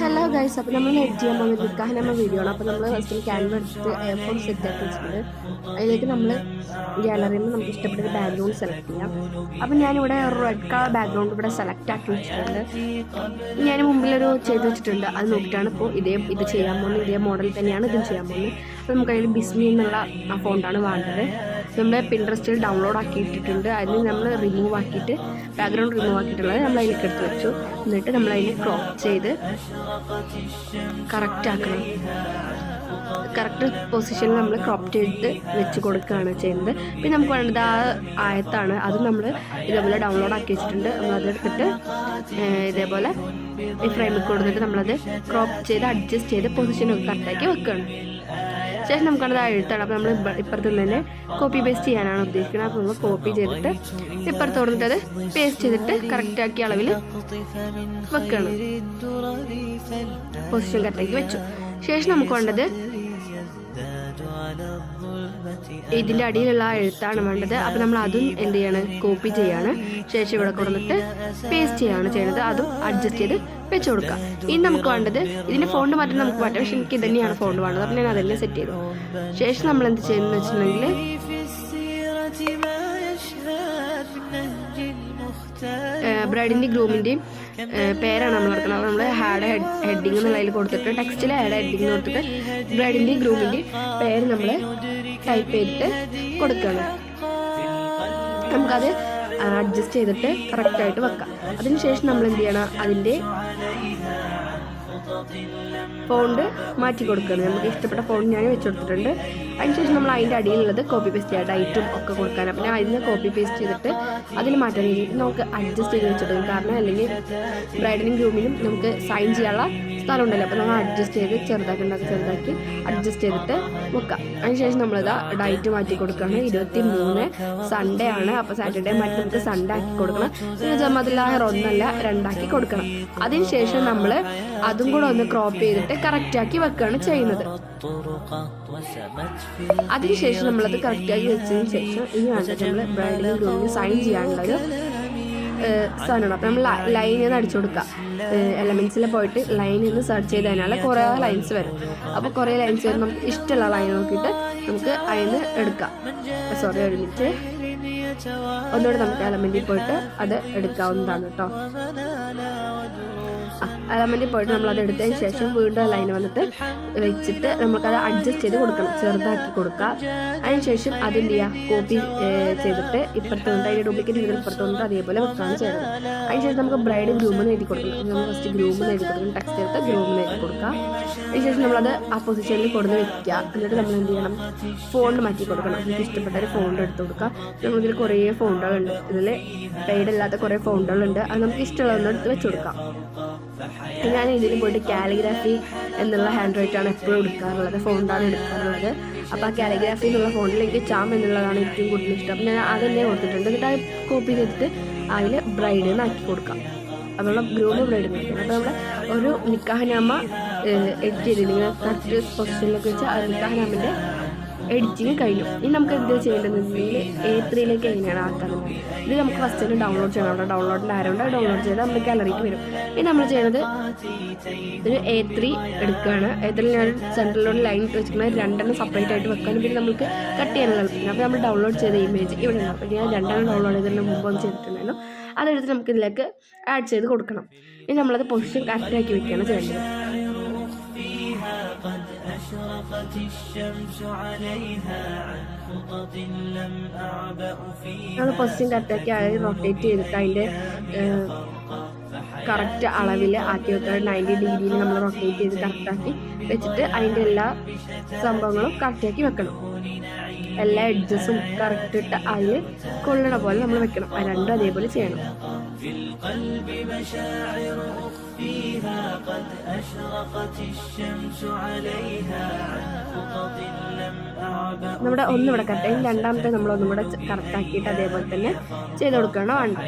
Hello guys, അപ്പോൾ നമ്മൾ edit ചെയ്യാൻ പോകുന്നത് നിക്കാഹിനാമ വീഡിയോ ആണ്. അപ്പോൾ നമ്മൾ ഫസ്റ്റ് ക്യാൻവ എടുത്തിട്ട് A4 സെറ്റ് ആക്കി വെച്ചിട്ടുണ്ട്. അതിലേക്ക് നമ്മൾ ഗാലറിയിൽ നിന്ന് നമുക്ക് ഇഷ്ടപ്പെട്ട ഒരു ബാക്ക്ഗ്രൗണ്ട് സെലക്ട് ചെയ്യാം. അപ്പോൾ ഞാനിവിടെ റെഡ് കളർ ബാക്ക്ഗ്രൗണ്ട് ഇവിടെ സെലക്ട് ആക്കി വെച്ചിട്ടുണ്ട്. ഞാൻ മുമ്പിലൊരു ചെയ്ത് വെച്ചിട്ടുണ്ട്. അത് നോക്കിയിട്ടാണ് ഇപ്പോൾ ഇത് ചെയ്യാൻ പോകുന്നത്. ഇതേ മോഡൽ തന്നെയാണ് ഇതും ചെയ്യാൻ പോകുന്നത്. അപ്പോൾ നമുക്ക് അതിൽ ബിസ്മി എന്നുള്ള ആ ഫോണ്ടാണ് വേണ്ടത്. നമ്മൾ പിൻട്രസ്റ്റിൽ ഡൗൺലോഡ് ആക്കി ഇട്ടിട്ടുണ്ട്. അതിന് നമ്മൾ റിമൂവ് ആക്കിയിട്ട് ബാക്ക്ഗ്രൗണ്ട് റിമൂവ് ആക്കിയിട്ടുള്ളത് നമ്മൾ അതിലേക്ക് എടുത്ത് വെച്ചു. എന്നിട്ട് നമ്മൾ അതിനെ ക്രോപ്പ് ചെയ്ത് കറക്റ്റ് ആക്കണം. കറക്റ്റ് പൊസിഷനിൽ നമ്മൾ ക്രോപ്പ് ചെയ്തിട്ട് വെച്ച് കൊടുക്കുകയാണ് ചെയ്യുന്നത്. പിന്നെ നമുക്ക് വേണ്ടത് ആ ആയത്താണ്. അത് നമ്മൾ ഇതേപോലെ ഡൗൺലോഡ് ആക്കി വെച്ചിട്ടുണ്ട്. നമ്മളതെടുത്തിട്ട് ഇതേപോലെ ഈ ഫ്രെയിമിൽ കൊടുത്തിട്ട് നമ്മളത് ക്രോപ്പ് ചെയ്ത് അഡ്ജസ്റ്റ് ചെയ്ത് പൊസിഷനൊക്കെ കറക്റ്റാക്കി വെക്കുകയാണ്. ശേഷം നമുക്കത് എഴുത്താണ്. അപ്പോൾ നമ്മൾ ഇപ്പുറത്ത് തന്നെ കോപ്പി പേസ്റ്റ് ചെയ്യാനാണ് ഉദ്ദേശിക്കുന്നത്. അപ്പോൾ നമ്മൾ കോപ്പി ചെയ്തിട്ട് ഇപ്പുറത്ത് കൊടുത്തിട്ട് അത് പേസ്റ്റ് ചെയ്തിട്ട് കറക്റ്റാക്കി അളവിൽ വെക്കണം. പൊസിഷൻ കറക്റ്റാക്കി വെച്ചു. ശേഷം നമുക്ക് വേണ്ടത് ഇതിൻ്റെ അടിയിലുള്ള ആ എഴുത്താണ് വേണ്ടത്. അപ്പോൾ നമ്മൾ അതും എന്ത് ചെയ്യാണ്, കോപ്പി ചെയ്യാണ്. ശേഷം ഇവിടെ കൊടുത്തിട്ട് പേസ്റ്റ് ചെയ്യാണ് ചെയ്യുന്നത്. അതും അഡ്ജസ്റ്റ് ചെയ്ത് വെച്ച് കൊടുക്കുക. ഇനി നമുക്ക് വേണ്ടത് ഇതിൻ്റെ ഫോണ്ട് മാറ്റാൻ നമുക്ക് മാറ്റാം. പക്ഷെ എനിക്ക് ഇതന്നെയാണ് ഫോണ്ട് വേണ്ടത്. അപ്പോൾ ഞാൻ അതെല്ലാം സെറ്റ് ചെയ്തു. ശേഷം നമ്മൾ എന്ത് ചെയ്യുന്നത് വെച്ചിട്ടുണ്ടെങ്കിൽ ബ്രൈഡിൻ്റെ ഗ്രൂമിൻ്റെയും പേരാണ് നമ്മൾ എടുക്കുന്നത്. അപ്പോൾ നമ്മൾ ഹെഡിങ് എന്നുള്ളതിൽ കൊടുത്തിട്ട് ടെക്സ്റ്റിൽ ഹെഡിങ് കൊടുത്തിട്ട് ബ്രൈഡിൻ്റെയും ഗ്രൂമിൻ്റെയും പേര് നമ്മൾ ടൈപ്പ് ചെയ്തിട്ട് കൊടുക്കണം. നമുക്കത് അഡ്ജസ്റ്റ് ചെയ്തിട്ട് കറക്റ്റായിട്ട് വെക്കാം. അതിനുശേഷം നമ്മൾ എന്ത് ചെയ്യണം, അതിൻ്റെ ഫോണ്ട് മാറ്റി കൊടുക്കണം. നമുക്ക് ഇഷ്ടപ്പെട്ട ഫോണ്ട് ഞാൻ വെച്ച് കൊടുത്തിട്ടുണ്ട്. അതിനുശേഷം നമ്മൾ അതിൻ്റെ അടിയിലുള്ളത് കോപ്പി പേസ്റ്റ് ചെയ്യാം. ഡൈറ്റും ഒക്കെ കൊടുക്കാനാണ്. പിന്നെ അതിന് കോപ്പി പേസ്റ്റ് ചെയ്തിട്ട് അതിൽ മാറ്റാൻ വേണ്ടിയിട്ട് നമുക്ക് അഡ്ജസ്റ്റ് ചെയ്ത് വെച്ചിട്ടുണ്ട്. കാരണം അല്ലെങ്കിൽ ബ്രൈഡിനും ഗ്രൂമിനും നമുക്ക് സൈൻ ചെയ്യാനുള്ള സ്ഥലം ഉണ്ടല്ലോ. അപ്പോൾ നമ്മൾ അഡ്ജസ്റ്റ് ചെയ്ത് ചെറുതാക്കി അഡ്ജസ്റ്റ് ചെയ്തിട്ട് വെക്കാം. അതിനുശേഷം നമ്മളിതാ ഡൈറ്റ് മാറ്റി കൊടുക്കുകയാണ്. 23 സൺഡേ ആണ്. അപ്പോൾ സാറ്റർഡേ മാറ്റി നമുക്ക് സൺഡേ ആക്കി കൊടുക്കണം. പിന്നെ ജമാഅത്തുൽ-ആഹിർ 1 അല്ല 2 ആക്കി കൊടുക്കണം. അതിനുശേഷം നമ്മൾ അതും കൂടെ ഒന്ന് ക്രോപ്പ് ചെയ്തിട്ട് കറക്റ്റാക്കി വെക്കുകയാണ് ചെയ്യുന്നത്. അതിനുശേഷം നമ്മളത് കറക്റ്റാക്കി വെച്ചതിന് ശേഷം ഇനി വേണ്ടത് നമ്മൾ ബ്രൈഡിനും ഗ്രൂമിനും സൈൻ ചെയ്യാനുള്ളത് സാധനമാണ്. അപ്പോൾ നമ്മൾ ലൈനിൽ നിന്ന് അടിച്ചു കൊടുക്കുക. എലമെൻസിൽ പോയിട്ട് ലൈനിൽ നിന്ന് സെർച്ച് ചെയ്ത് കഴിഞ്ഞാൽ കുറേ ലൈൻസ് വരും. അപ്പോൾ കുറേ ലൈൻസ് വരും. നമുക്ക് ഇഷ്ടമുള്ള ലൈൻ നോക്കിയിട്ട് നമുക്ക് അതിന് എടുക്കാം. ഒരു മിനിറ്റ്, ഒന്നുകൂടെ നമുക്ക് എലമെൻറ്റിൽ പോയിട്ട് അത് എടുക്കാവുന്നതാണ് കേട്ടോ. എലമെൻറ്റിൽ പോയിട്ട് നമ്മളത് എടുത്തതിന് ശേഷം വീണ്ടും ലൈൻ വന്നിട്ട് വെച്ചിട്ട് നമുക്കത് അഡ്ജസ്റ്റ് ചെയ്ത് കൊടുക്കണം, ചെറുതാക്കി കൊടുക്കുക. അതിനുശേഷം അതെന്ത് ചെയ്യുക, കോപ്പി ചെയ്തിട്ട് ഇപ്പുറത്ത് കൊണ്ട് അതിൻ്റെ ഡ്യൂപ്ലിക്കേറ്റ് ചെയ്ത് ഇപ്പുറത്ത് കൊണ്ട് അതേപോലെ വെക്കുകയാണ് ചെയ്യുന്നത്. അതിനുശേഷം നമുക്ക് ബ്രൈഡ് ഗ്രൂമെന്ന് എഴുതി കൊടുക്കണം. നമ്മൾ ഫസ്റ്റ് ഗ്രൂമെന്ന് എഴുതി കൊടുക്കണം. ടെക്സ്റ്റ് എടുത്ത് ഗ്രൂമെന്ന് എഴുതി കൊടുക്കുക. അതിനുശേഷം നമ്മളത് ആ പൊസിഷനിൽ കൊടുന്ന് വെക്കുക. എന്നിട്ട് നമ്മൾ എന്ത് ചെയ്യണം, ഫോണ്ട് മാറ്റി കൊടുക്കണം. നമുക്ക് ഇഷ്ടപ്പെട്ട ഒരു ഫോണ്ട് എടുത്ത് കൊടുക്കുക. നമ്മളിതിൽ കുറേ ഫോണ്ടുകളുണ്ട്. ഇതിൽ പെയ്ഡ് അല്ലാത്ത കുറേ ഫോണ്ടുകളുണ്ട്. അത് നമുക്ക് ഇഷ്ടമുള്ളതൊന്നും എടുത്ത് വെച്ച് കൊടുക്കാം. ഞാൻ ഇതിൽ പോയിട്ട് കാലിഗ്രാഫി എന്നുള്ള ഹാൻഡ് റൈറ്റാണ് എപ്പോഴും എടുക്കാറുള്ളത്, ഫോണ്ടാണ് എടുക്കാറുള്ളത്. അപ്പോൾ ആ കാലിഗ്രാഫി എന്നുള്ള ഫോണ്ടിലേക്ക് ചാം എന്നുള്ളതാണ് ഏറ്റവും കൂടുതൽ ഇഷ്ടം. അപ്പോൾ ഞാൻ അതെന്നെ കൊടുത്തിട്ടുണ്ട്. എന്നിട്ട് അത് കോപ്പി ചെയ്തിട്ട് അതിൽ ബ്രൈഡിന് ആക്കി കൊടുക്കാം. അപ്പോൾ നമ്മൾ ഗ്രൂമ് ബ്രൈഡിന് ആക്കണം. അപ്പോൾ നമ്മൾ ഒരു നിക്കാഹ്നാമ എഡിറ്റ് ചെയ്തില്ലെങ്കിൽ കറക്റ്റ് പൊസിഷനിലൊക്കെ വെച്ച് ആ നിക്കാഹ്നാമിൻ്റെ എഡിറ്റിങ് കഴിഞ്ഞു. ഇനി നമുക്ക് എന്ത് ചെയ്യേണ്ടതെന്നുണ്ടെങ്കിൽ A3യിലേക്ക് എങ്ങനെയാണ് ആക്കുന്നത്. ഇത് നമുക്ക് ഫസ്റ്റ് തന്നെ ഡൗൺലോഡ് ചെയ്യണം. അവിടെ ഡൗൺലോഡിൻ്റെ ആരമുണ്ട്. ഡൗൺലോഡ് ചെയ്താൽ നമ്മൾ ഗാലറിക്ക് വരും. ഇനി നമ്മൾ ചെയ്യുന്നത് ഒരു A3 എടുക്കുകയാണ്. A3 ഞാൻ സെൻട്രലിലോട്ട് ലൈൻ വെച്ചിരിക്കുന്നത് 2 സെപ്പറേറ്റ് ആയിട്ട് വെക്കാനും പിന്നെ നമുക്ക് കട്ട് ചെയ്യാനുള്ള എളുപ്പമില്ല. അപ്പോൾ നമ്മൾ ഡൗൺലോഡ് ചെയ്ത ഇമേജ് ഇവിടെ ഉണ്ടാവും. അപ്പോൾ ഞാൻ 2 ഡൗൺലോഡ് ചെയ്തതിന് മുമ്പ് ഒന്ന് ചെയ്തിട്ടുണ്ടായിരുന്നു. അതെടുത്ത് നമുക്ക് ഇതിലേക്ക് ആഡ് ചെയ്ത് കൊടുക്കണം. ഇനി നമ്മളത് പൊസിഷൻ കറക്റ്റാക്കി വെക്കുകയാണ് ചെയ്യേണ്ടത്. നമ്മൾ പൊസിഷൻ കറക്റ്റാക്കി അതിൽ റൊട്ടേറ്റ് ചെയ്തിട്ട് അതിൻ്റെ കറക്റ്റ് അളവിൽ ആക്കി വെക്കുക. 90 ഡിഗ്രിയിൽ നമ്മൾ റൊട്ടേറ്റ് ചെയ്ത് കറക്റ്റാക്കി വെച്ചിട്ട് അതിൻ്റെ എല്ലാ സംഭവങ്ങളും കറക്റ്റാക്കി വെക്കണം. എല്ലാ എഡ്ജസും കറക്റ്റ് ഇട്ട് അതിൽ കൊള്ളണ പോലെ നമ്മൾ വെക്കണം. അത് രണ്ടും അതേപോലെ ചെയ്യണം. നമ്മുടെ ഒന്നിവിടെ കറക്റ്റായി, രണ്ടാമത്തെ നമ്മളൊന്നും കൂടെ കറക്റ്റാക്കിയിട്ട് അതേപോലെ തന്നെ ചെയ്ത് കൊടുക്കണം വേണ്ടത്.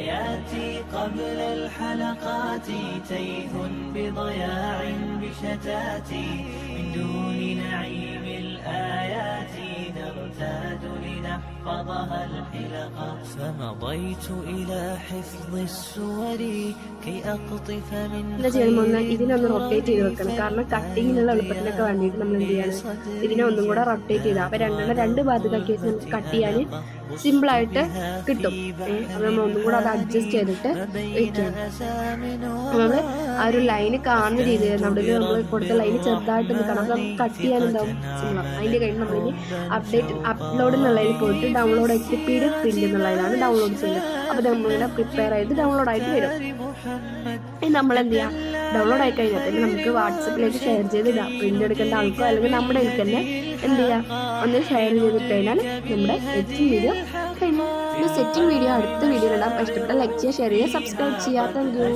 എന്താ ചെയ്യണമെന്ന് ഇതിനൊന്ന് റൊട്ടേറ്റ് ചെയ്ത് വെക്കണം. കാരണം കട്ടിങ്ങിനുള്ള എളുപ്പത്തിനൊക്കെ വേണ്ടിയിട്ട് നമ്മൾ എന്ത് ചെയ്യാണ്, ഇതിനെ ഒന്നും കൂടെ റൊട്ടേറ്റ് ചെയ്താൽ അപ്പോൾ രണ്ട് ഭാഗത്തേക്കാക്കി വെച്ച് നമുക്ക് കട്ട് ചെയ്യാൻ സിമ്പിളായിട്ട് കിട്ടും. അപ്പോൾ നമ്മൾ ഒന്നും കൂടെ അത് അഡ്ജസ്റ്റ് ചെയ്തിട്ട് വയ്ക്കണം. നമ്മൾ ആ ഒരു ലൈന് കാണുന്ന രീതിയിൽ നമ്മുടെ നമ്മൾ കൊടുത്ത ലൈന് ചെറുതായിട്ടൊന്ന് കാണാം. അപ്പോൾ നമുക്ക് കട്ട് ചെയ്യാനുണ്ടാവും സിമ്പിളാണ്. അതിൻ്റെ കഴിഞ്ഞ് നമ്മളിനി അപ്ലോഡ് എന്നുള്ളതിൽ പോയിട്ട് ഡൗൺലോഡ് ആയിട്ട് PDF പ്രിന്റ് എന്നുള്ളതിലാണ് ഡൗൺലോഡ് ചെയ്യുന്നത്. അപ്പോൾ നമ്മളിങ്ങനെ പ്രിപ്പയർ ചെയ്ത് ഡൗൺലോഡ് ആയിട്ട് വരും. നമ്മൾ എന്ത് ചെയ്യുക, ഡൗൺലോഡ് ആയി കഴിഞ്ഞാൽ തന്നെ നമുക്ക് വാട്സപ്പിലേക്ക് ഷെയർ ചെയ്തിടാം. പ്രിന്റ് എടുക്കേണ്ട ആൾക്കോ അല്ലെങ്കിൽ നമ്മുടെ ഇതിൽ തന്നെ എന്ത് ചെയ്യുക, ഒന്ന് ഷെയർ ചെയ്തിട്ട് കഴിഞ്ഞാൽ നമ്മുടെ എഡിറ്റിംഗ് വീഡിയോ കഴിഞ്ഞു. സെറ്റിംഗ് വീഡിയോ അടുത്ത വീഡിയോയിലിടാം. ഇഷ്ടപ്പെട്ട ലൈക്ക് ചെയ്യുക, ഷെയർ ചെയ്യുക, സബ്സ്ക്രൈബ് ചെയ്യുക. Thank you.